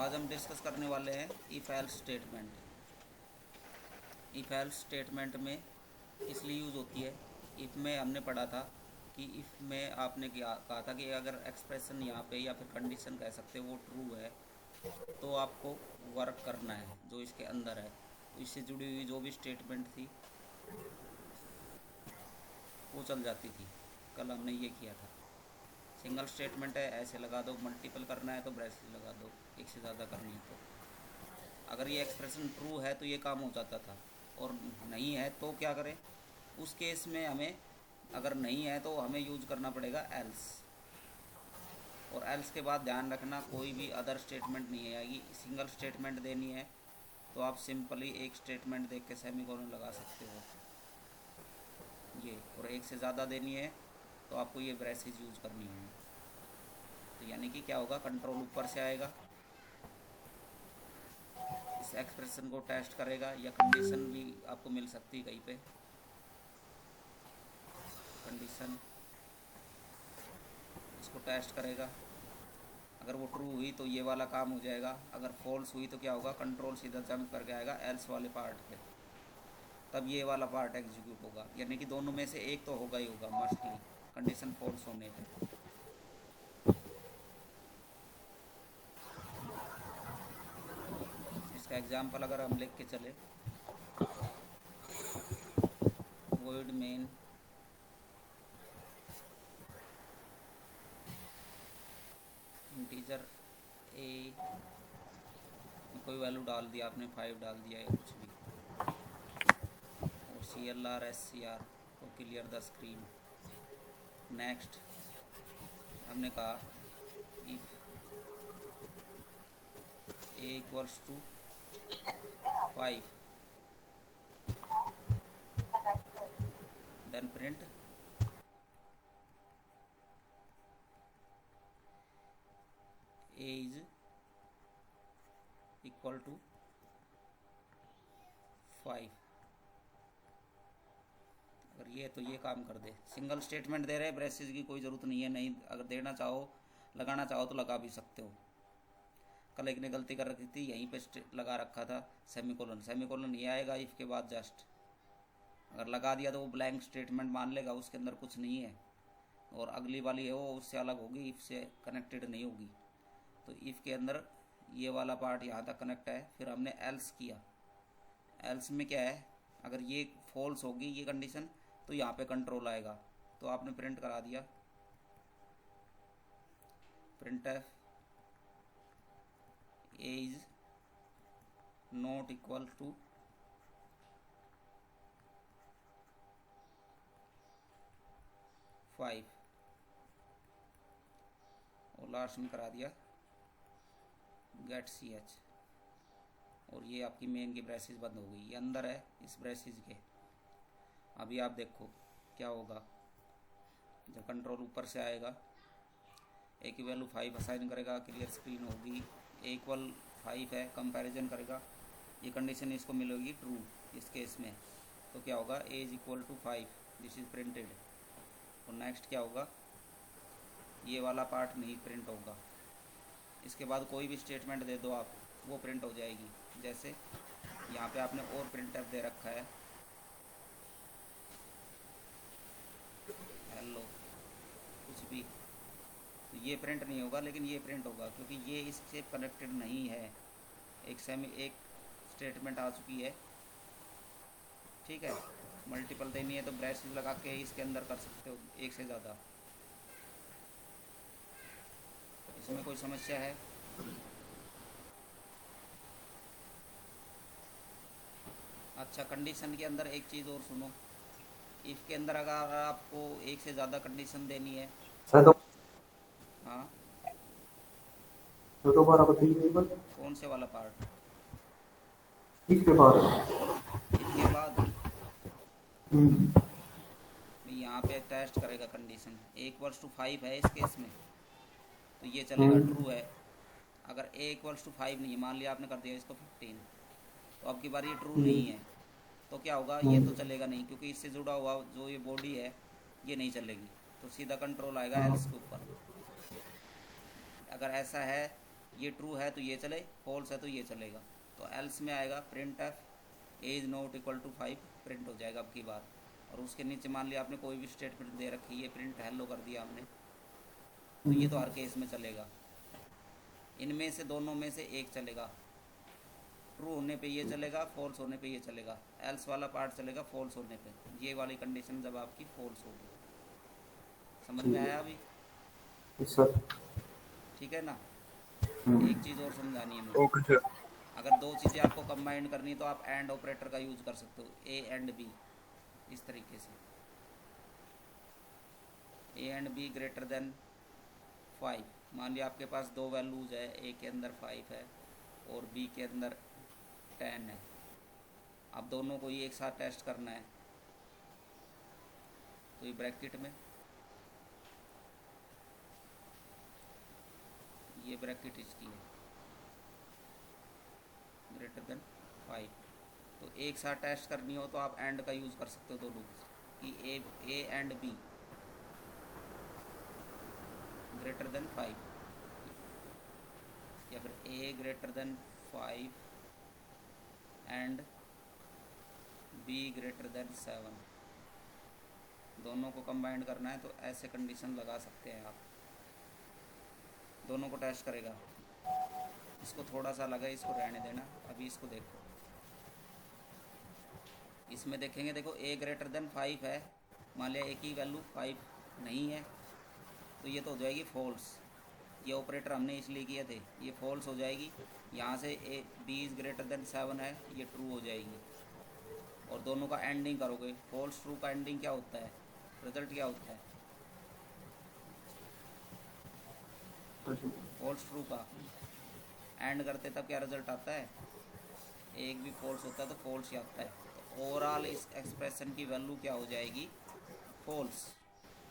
आज हम डिस्कस करने वाले हैं if else statement. If else statement में इसलिए यूज़ होती है। इफ़ में हमने पढ़ा था कि इफ़ में आपने कहा था कि अगर एक्सप्रेशन यहाँ पे या फिर कंडीशन कह सकते हो वो ट्रू है तो आपको वर्क करना है जो इसके अंदर है। तो इससे जुड़ी हुई जो भी स्टेटमेंट थी वो चल जाती थी। कल हमने ये किया था। सिंगल स्टेटमेंट है ऐसे लगा दो, मल्टीपल करना है तो ब्रेसेस लगा दो, एक से ज़्यादा करनी है तो। अगर ये एक्सप्रेशन ट्रू है तो ये काम हो जाता था, और नहीं है तो क्या करें। उस केस में हमें, अगर नहीं है तो हमें यूज करना पड़ेगा एल्स। और एल्स के बाद ध्यान रखना कोई भी अदर स्टेटमेंट नहीं आएगी। सिंगल स्टेटमेंट देनी है तो आप सिंपली एक स्टेटमेंट देख के सेमीकोलन लगा सकते हो ये, और एक से ज़्यादा देनी है तो आपको ये ब्रेसेस यूज करनी है। तो यानी कि क्या होगा, कंट्रोल ऊपर से आएगा, इस एक्सप्रेशन को टेस्ट करेगा, या कंडीशन भी आपको मिल सकती है कहीं पे। कंडीशन इसको टेस्ट करेगा, अगर वो ट्रू हुई तो ये वाला काम हो जाएगा, अगर फॉल्स हुई तो क्या होगा, कंट्रोल सीधा जंप करके आएगा एल्स वाले पार्ट पे, तब ये वाला पार्ट एग्जीक्यूट होगा। यानी कि दोनों में से एक तो होगा ही होगा मस्टली, कंडीशन फॉल्स होने पे। इसका एग्जाम्पल अगर हम लिख के चले, वॉइड मेन इंटीजर ए, कोई वैल्यू डाल दिया आपने, 5 डाल दिया या कुछ भी, और CLR SCR तो क्लियर द स्क्रीन। नेक्स्ट हमने कहा if A equals to 5 then print A is equal to 5। अगर ये तो ये काम कर दे। सिंगल स्टेटमेंट दे रहे, ब्रेसेस की कोई ज़रूरत नहीं है, नहीं अगर देना चाहो, लगाना चाहो तो लगा भी सकते हो। कल एक ने गलती कर रखी थी, यहीं पे लगा रखा था सेमीकोलन। सेमीकोलन ये आएगा इफ़ के बाद जस्ट, अगर लगा दिया तो वो ब्लैंक स्टेटमेंट मान लेगा, उसके अंदर कुछ नहीं है, और अगली वाली है वो उससे अलग होगी, इफ़ से कनेक्टेड नहीं होगी। तो इफ़ के अंदर ये वाला पार्ट यहाँ तक कनेक्ट है, फिर हमने एल्स किया। एल्स में क्या है, अगर ये फॉल्स होगी ये कंडीशन तो यहाँ पे कंट्रोल आएगा, तो आपने प्रिंट करा दिया print F A is not equal to 5, और लास्ट में करा दिया गेट CH, और ये आपकी मेन की ब्रेसेस बंद हो गई। ये अंदर है इस ब्रेसेस के। अभी आप देखो क्या होगा, जब कंट्रोल ऊपर से आएगा, ए की वैल्यू 5 असाइन करेगा, क्लियर स्क्रीन होगी, ए इक्वल 5 है, कंपैरिजन करेगा, ये कंडीशन इसको मिलेगी ट्रू इस केस में, तो क्या होगा, A is equal to 5, this is printed. और नेक्स्ट क्या होगा, ये वाला पार्ट नहीं प्रिंट होगा। इसके बाद कोई भी स्टेटमेंट दे दो आप, वो प्रिंट हो जाएगी। जैसे यहाँ पे आपने और प्रिंट एफ दे रखा है, हेलो कुछ भी, तो ये प्रिंट नहीं होगा, लेकिन ये प्रिंट होगा क्योंकि ये इससे कनेक्टेड नहीं है। एक स्टेटमेंट आ चुकी है, ठीक है। मल्टीपल देनी है तो ब्रेसेस लगा के इसके अंदर कर सकते हो, एक से ज़्यादा। इसमें कोई समस्या है? अच्छा, कंडीशन के अंदर एक चीज़ और सुनो, इफ़ के अंदर अगर आपको एक से ज़्यादा कंडीशन देनी है, हाँ तो दोबारा बताइए। कौन से वाला पार्ट? इसके बाद इसके बाद यहाँ पे टेस्ट करेगा कंडीशन, ए इक्वल्स टू 5 है इस केस में तो ये चलेगा, ट्रू है। अगर ए इक्वल्स टू 5 नहीं है, मान लिया आपने कर दिया इसको 15, तो अब की बार ये ट्रू नहीं है, तो क्या होगा, ये तो चलेगा नहीं, क्योंकि इससे जुड़ा हुआ जो ये बॉडी है ये नहीं चलेगी, तो सीधा कंट्रोल आएगा एल्स के ऊपर। अगर ऐसा है ये ट्रू है तो ये चले, फॉल्स है तो ये चलेगा। तो एल्स में आएगा print F as not equal to 5 print हो जाएगा अब की बार। और उसके नीचे मान लिया आपने कोई भी स्टेटमेंट दे रखी है, प्रिंट हेलो कर दिया हमने, तो ये तो हर केस में चलेगा। इनमें से दोनों में से एक चलेगा, ट्रू होने पे ये चलेगा, फॉल्स होने पे ये चलेगा। एल्स वाला पार्ट चलेगा फॉल्स होने पे, ये वाली कंडीशन जब आपकी फॉल्स होगी। समझ में आया अभी? सर। ठीक है ना। एक चीज़ और समझानी है मुझे। Okay sir. अगर दो चीज़ें आपको कंबाइन करनी है तो आप एंड ऑपरेटर का यूज़ कर सकते हो, ए एंड बी, इस तरीके से। ए एंड बी ग्रेटर देन 5। मान लिया आपके पास दो वैल्यूज है, ए के अंदर 5 है और बी के अंदर 10 है। अब दोनों को ही एक साथ टेस्ट करना है, तो ये ब्रैकेट में, ये ब्रैकेट इसकी है ग्रेटर देन 5। तो एक साथ टेस्ट करनी हो तो आप एंड का यूज़ कर सकते हो दोनों की, A and B greater than 5, या फिर A greater than 5 and B greater than 7। दोनों को कंबाइंड करना है तो ऐसे कंडीशन लगा सकते हैं आप। दोनों को टेस्ट करेगा। इसको थोड़ा सा लगा, इसको रहने देना। अभी इसको देखो, इसमें देखेंगे, देखो ए ग्रेटर देन 5 है, मान लिया ए की वैल्यू 5 नहीं है तो ये तो हो जाएगी फॉल्स। ये ऑपरेटर हमने इसलिए किए थे, ये फॉल्स हो जाएगी। यहाँ से A B is greater than 7 है, ये ट्रू हो जाएगी। और दोनों का एंडिंग करोगे, फॉल्स ट्रू का एंडिंग क्या होता है, रिजल्ट क्या होता है? फॉल्स ट्रू का एंड करते तब क्या रिजल्ट आता है? एक भी फॉल्स होता है तो फॉल्स ही आता है। तो ओवरऑल इस एक्सप्रेशन की वैल्यू क्या हो जाएगी? फॉल्स।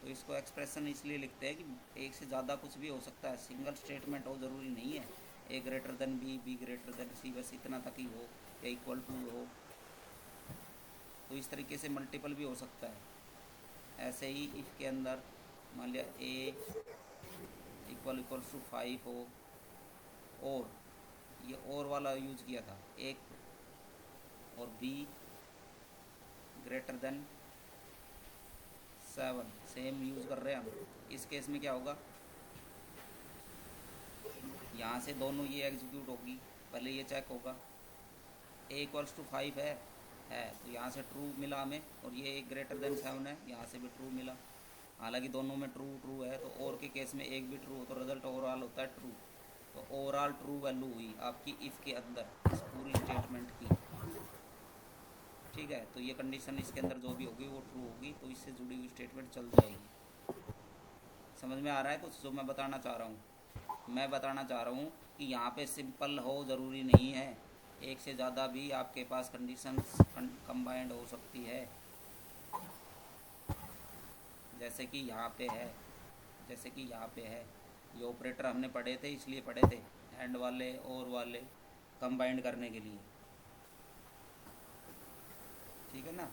तो इसको एक्सप्रेशन इसलिए लिखते हैं कि एक से ज़्यादा कुछ भी हो सकता है, सिंगल स्टेटमेंट हो ज़रूरी नहीं है। A greater than B, B greater than C, बस इतना तक ही हो, या इक्वल टू हो। तो इस तरीके से मल्टीपल भी हो सकता है। ऐसे ही इफ़ के अंदर मान लिया ए इक्वल्स टू 5 हो, और ये और वाला यूज किया था एक, और B greater than 7 same use कर रहे हैं हम। इस केस में क्या होगा, यहाँ से दोनों ये एग्जीक्यूट होगी, पहले ये चेक होगा ए इक्वल्स टू 5 है तो यहाँ से ट्रू मिला हमें, और ये एक ग्रेटर देन 7 है, यहाँ से भी ट्रू मिला। हालांकि दोनों में ट्रू ट्रू है, तो और के केस में एक भी ट्रू हो तो रिजल्ट ओवरऑल होता है ट्रू। तो ओवरऑल ट्रू वैल्यू हुई आपकी इफ़ के अंदर इस पूरी स्टेटमेंट की। ठीक है, तो ये कंडीशन इसके अंदर जो भी होगी वो ट्रू होगी, तो इससे जुड़ी हुई स्टेटमेंट चल जाएगी। समझ में आ रहा है कुछ जो मैं बताना चाह रहा हूँ? मैं बताना चाह रहा हूँ कि यहाँ पे सिंपल हो ज़रूरी नहीं है, एक से ज़्यादा भी आपके पास कंडीशंस कंबाइंड हो सकती है। जैसे कि यहाँ पे है, जैसे कि यहाँ पे है, ये ऑपरेटर हमने पढ़े थे, इसलिए पढ़े थे एंड वाले और वाले कंबाइंड करने के लिए। ठीक है ना।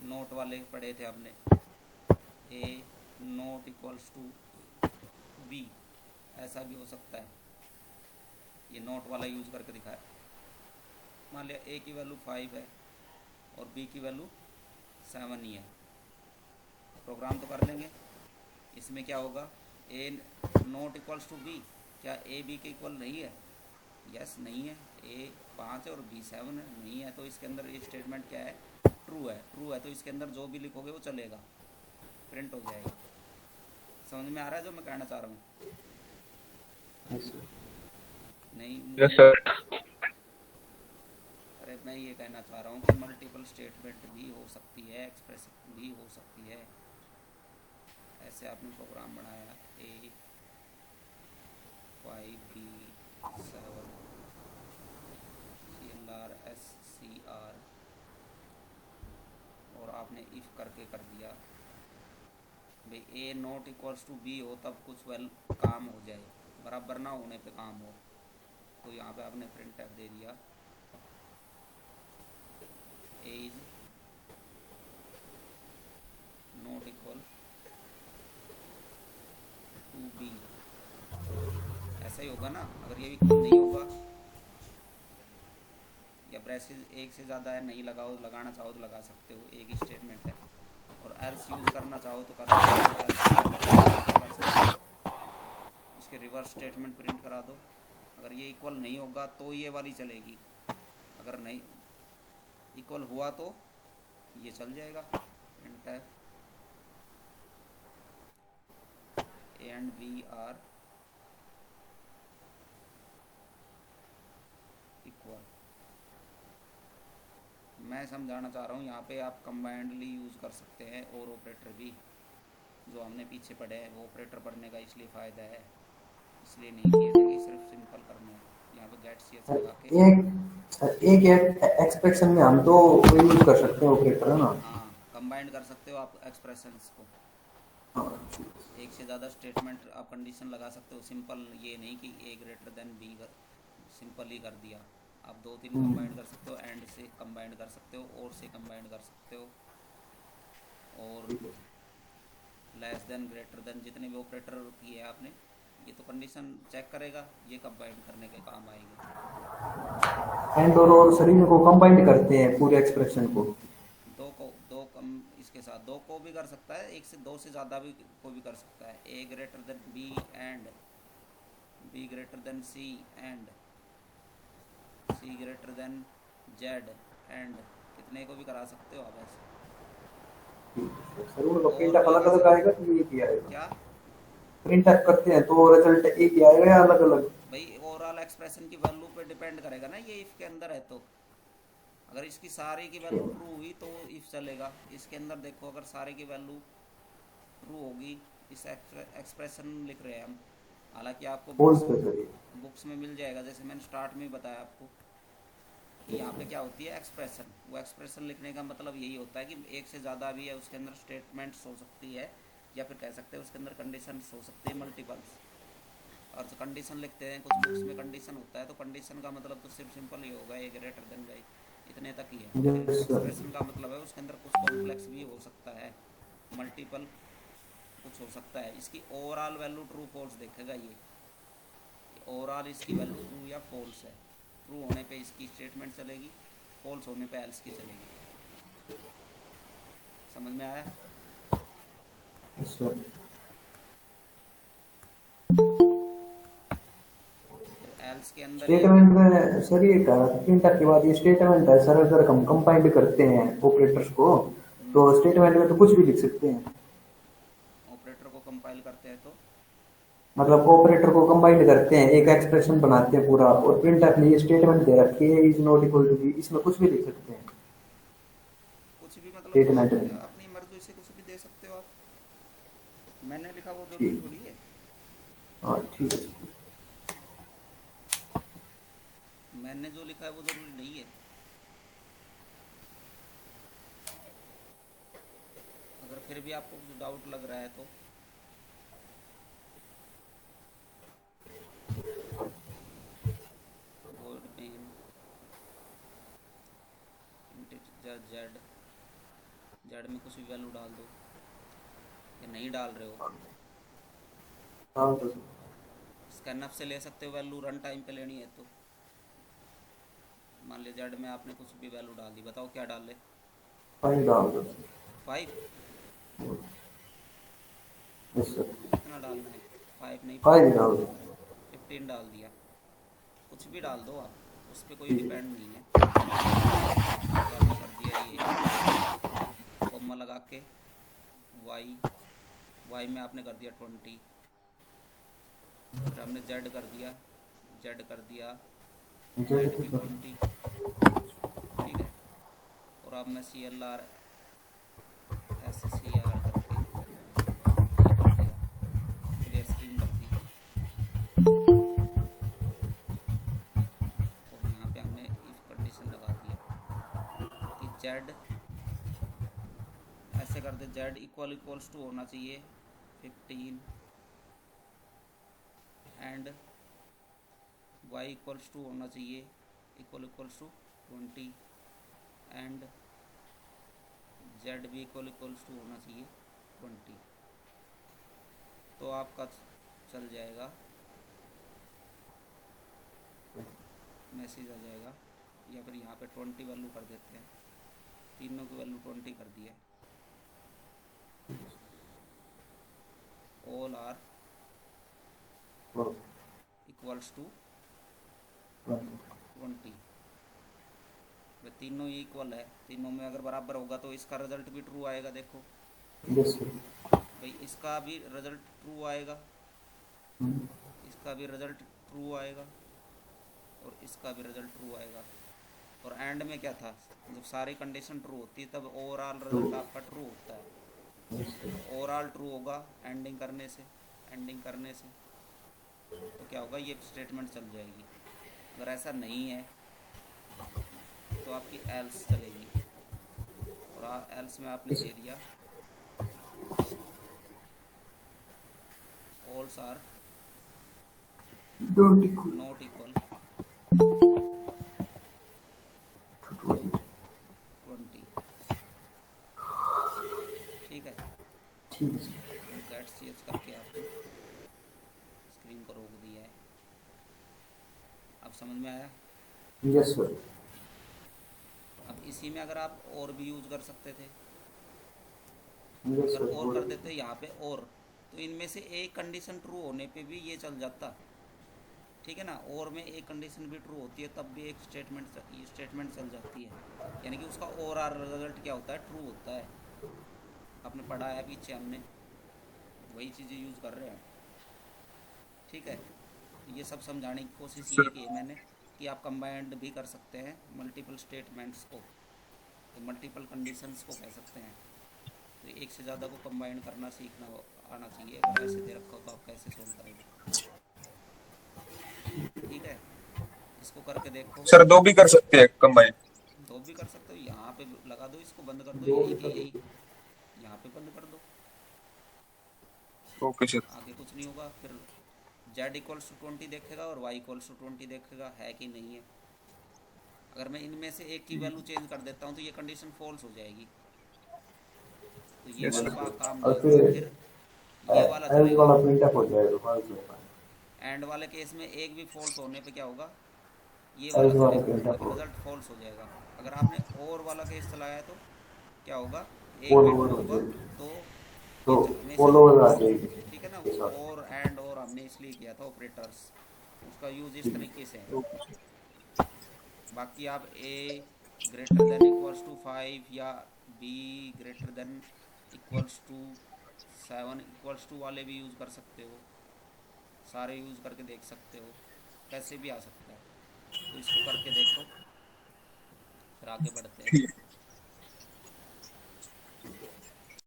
नोट वाले पढ़े थे हमने, ए नोट इक्वल्स टू बी, ऐसा भी हो सकता है। ये नोट वाला यूज़ करके दिखाया। मान लिया ए की वैल्यू 5 है और बी की वैल्यू 7 ही है, प्रोग्राम तो कर लेंगे। इसमें क्या होगा, ए नोट इक्वल्स टू बी, क्या ए बी के इक्वल नहीं है? यस नहीं है, ए 5 है और बी 7 है, नहीं है। तो इसके अंदर ये स्टेटमेंट क्या है, ट्रू है। ट्रू है तो इसके अंदर जो भी लिखोगे वो चलेगा, प्रिंट हो जाएगा। समझ में आ रहा है जो मैं कहना चाह रहा हूँ? नहीं यस सर। अरे मैं ये कहना चाह रहा हूँ कि मल्टीपल स्टेटमेंट भी हो सकती है, एक्सप्रेशन भी हो सकती है। ऐसे आपने प्रोग्राम बनाया ए 5 बी 7 CLR और आपने इफ़ करके कर दिया भाई ए नॉट इक्वल्स टू बी हो तब कुछ वेल काम हो जाए, बराबर ना होने पे काम हो। तो यहाँ पे आपने प्रिंट एफ दे दिया A is not equal to B, ऐसा ही होगा ना। अगर ये इक्वल नहीं होगा या ब्रेसेस एक से ज़्यादा है, नहीं लगाओ, लगाना चाहो तो लगा सकते हो, एक ही स्टेटमेंट है। और एल्स यूज़ करना चाहो तो कर सकते हो, एल्स यूज़ करना चाहो तो कर सकते हो। इसके रिवर्स स्टेटमेंट प्रिंट करा दो। अगर ये इक्वल नहीं होगा तो ये वाली चलेगी, अगर नहीं इक्वल हुआ तो ये चल जाएगा। Print A and B are equal. मैं समझाना चाह रहा हूँ यहाँ पे आप कंबाइंडली यूज़ कर सकते हैं और ऑपरेटर भी, जो हमने पीछे पढ़े हैं वो ऑपरेटर पढ़ने का इसलिए फ़ायदा है, इसलिए नहीं किए थे कि सिर्फ सिंपल करना है। यहाँ पे गेट सी एच लगा के एक एक एक्सप्रेशन में हम तो यूज कर सकते हैं ऑपरेटर, है ना? हाँ, कंबाइंड कर सकते हो आप एक्सप्रेशंस को। हाँ, एक से ज़्यादा स्टेटमेंट आप कंडीशन लगा सकते हो, सिंपल ये नहीं कि ए ग्रेटर देन बी सिंपल ही कर दिया। आप दो तीन कंबाइंड कर सकते हो, एंड से कंबाइंड कर सकते हो, और से कंबाइंड कर सकते हो, और लेस देन ग्रेटर देन जितने भी ऑपरेटर किए हैं आपने, ये तो कंडीशन चेक करेगा, ये कंबाइंड करने के काम आएंगे। एंड और शरीर को कंबाइंड करते हैं पूरे एक्सप्रेशन को। दो कम इसके साथ दो को भी कर सकता है, एक से दो से ज़्यादा भी को भी कर सकता है। A greater than B and B greater than C and C greater than Z and कितने को भी करा सकते हो आप ऐसे। जरूर का प्रिंट और भी अलग लगा अलग सकते आएगा कि एक ही आएगा? क्या प्रिंट करते हैं तो रिजल्ट एक ही आएगा या अलग अलग? भाई, ओवरऑल एक्सप्रेशन की वैल्यू पे डिपेंड करेगा ना, ये इफ़ के अंदर है तो। अगर इसकी सारे की वैल्यू ट्रू हुई तो इफ़ चलेगा। इसके अंदर देखो, अगर सारे की वैल्यू ट्रू होगी, इस एक्सप्रेशन लिख रहे हैं हम, हालांकि आपको फॉल्स पे करिए। बुक्स में मिल जाएगा, जैसे मैंने स्टार्ट में ही बताया आपको कि यहाँ पे क्या होती है एक्सप्रेशन। वो एक्सप्रेशन लिखने का मतलब यही होता है कि एक से ज़्यादा भी है, उसके अंदर स्टेटमेंट्स हो सकती है, या फिर कह सकते हैं उसके अंदर कंडीशंस हो सकती है, मल्टीपल्स। और जो कंडीशन लिखते हैं कुछ बुक्स में कंडीशन होता है, तो कंडीशन का मतलब तो सिर्फ सिंपल ही होगा, ए ग्रेटर देन बाई, इतने तक ही है। फिर यस सर। एक्सप्रेशन का मतलब है उसके अंदर कुछ कॉम्प्लेक्स भी हो सकता है, मल्टीपल कुछ हो सकता है। इसकी ओवरऑल वैल्यू ट्रू फॉल्स देखेगा ये, ओवरऑल इसकी वैल्यू ट्रू या फॉल्स है। ट्रू होने पे इसकी स्टेटमेंट चलेगी, फॉल्स होने पे एल्स की चलेगी। समझ में आया? Yes sir. फिर एल्स के अंदर ये स्टेटमेंट में सर ये कहा प्रिंट के बाद ये स्टेटमेंट है सर, अगर हम कंपाइंड करते हैं ऑपरेटर्स को तो स्टेटमेंट में तो कुछ भी लिख सकते हैं। ऑपरेटर को कंपाइल करते हैं तो मतलब ऑपरेटर को कंबाइंड करते हैं, एक एक्सप्रेशन बनाते हैं पूरा, और प्रिंटर ने ये स्टेटमेंट दे रखी है is not equal to B, इसमें कुछ भी लिख सकते हैं कुछ भी मतलब कुछ स्टेटमेंट भी में। अपनी मर्जी से कुछ भी दे सकते हो आप। मैंने लिखा वो जरूरी ठीक। थोड़ी है। हाँ ठीक है। मैंने जो लिखा है वो जरूरी नहीं है। अगर फिर भी आपको कुछ डाउट लग रहा है तो word main integer Z, Z में कुछ भी वैल्यू डाल दो, या नहीं डाल रहे हो हाँ तो स्कैनअप से ले सकते हो वैल्यू, रन टाइम पे लेनी है तो। मान लीजिए जेड में आपने कुछ भी वैल्यू डाल दी, बताओ क्या डाल ले। फाइल डाल दो। 5? Yes sir. कितना डालना है? 5 नहीं, फाइल 15 डाल दो। 15 डाल दिया। कुछ भी डाल दो आप, उस पर कोई ठीक है। डिपेंड नहीं है। फिर आपने कर दिया ये कॉमा लगा के, वाई वाई में आपने कर दिया 20, फिर हमने जेड कर दिया, जेड कर दिया जेड भी 20, ठीक है। और अब मैं C L R S C R करके ये कर दिया, क्लियर स्क्रीन कर दी। और यहाँ पे हमने इफ कंडीशन लगा दिया कि जेड ऐसे कर दे, जेड इक्वल इक्वल्स टू होना चाहिए 15 एंड वाई इक्वल्स टू होना चाहिए equal equals to 20 and Z भी इक्वल इक्वल्स टू होना चाहिए 20। तो आपका चल जाएगा मैसेज आ जाएगा, या फिर यहाँ पे 20 वैल्यू कर देते हैं, तीनों की वैल्यू 20 कर दी है। All are equals to 20। वे तीनों इक्वल है, तीनों में अगर बराबर होगा तो इसका रिजल्ट भी ट्रू आएगा। देखो यस भाई, इसका भी रिजल्ट ट्रू आएगा, सर। इसका भी रिजल्ट ट्रू आएगा, और इसका भी रिजल्ट ट्रू आएगा। और एंड में क्या था, जब सारी कंडीशन ट्रू होती है तब ओवरऑल रिजल्ट आपका ट्रू होता है। तो ओवरऑल ट्रू होगा एंडिंग करने से, एंडिंग करने से तो क्या होगा, ये स्टेटमेंट चल जाएगी। अगर ऐसा नहीं है तो आपकी एल्स चलेगी, और एल्स में आपने दे दिया ऑल्स आर नॉट इक्वल टू 20। ठीक है, ठीक है सर। गेट सी एच करके आपने स्क्रीन को रोक दिया है। अब समझ में आया? Yes sir. अब इसी में अगर आप और भी यूज़ कर सकते थे, यस अगर सर। और कर देते यहाँ पे और, तो इनमें से एक कंडीशन ट्रू होने पे भी ये चल जाता। ठीक है ना, और में एक कंडीशन भी ट्रू होती है तब भी एक स्टेटमेंट चल जाती है, यानी कि उसका ओवरऑल रिजल्ट क्या होता है, ट्रू होता है। आपने पढ़ा है पीछे, हमने वही चीज़ें यूज़ कर रहे हैं। ठीक है, ये सब समझाने की कोशिश ये की है मैंने कि आप कंबाइंड भी कर सकते हैं मल्टीपल स्टेटमेंट्स को, तो मल्टीपल कंडीशंस को कह सकते हैं। तो एक से ज़्यादा को कंबाइन करना सीखना आना चाहिए। अगर ऐसे दे रखा हो तो आप कैसे सोल्व करोगे? ठीक है, इसको करके देखो। सर दो भी कर सकते हैं कंबाइन? दो भी कर सकते हो, यहाँ पे लगा दो, इसको बंद कर दो, दो यही भी के कर यही सकते यहाँ पे बंद कर दो, ओके सर। आगे कुछ नहीं होगा। फिर z इक्वल्स टू 20 देखेगा और y इक्वल्स टू 20 देखेगा है कि नहीं है। अगर मैं इनमें से एक की वैल्यू चेंज कर देता हूँ तो ये कंडीशन फॉल्स हो जाएगी, तो ये यस वाला सर। काम नहीं और होगा। फिर फिर ये वाला एज चलेगा। वाला प्रिंट अप हो जाएगा फाल्स होगा। एंड वाले केस में एक भी फॉल्स होने पे क्या होगा, ये वाला एज वाला चलेगा, प्रिंट अप मतलब होगा। रिजल्ट फॉल्स हो जाएगा। अगर आपने और वाला केस चलाया तो क्या होगा, एक ऑल भी ओवर ट्रू हो होगा जाएगी। तो तो ये हमेशा ऑल ट्रू ओवर आ होगा। जाएगी ठीक है ना, के वो साथ। और एंड और हमने इसलिए किया था ऑपरेटर्स, उसका यूज इस ठीक है। तरीके से है। Okay sir. बाकी आप A greater than equals to 5 या B greater than equals to 7 equals to वाले भी यूज़ कर सकते हो, सारे यूज़ करके देख सकते हो, कैसे भी आ सकता है। तो इसको करके देखो, फिर आगे बढ़ते हैं। ठीक।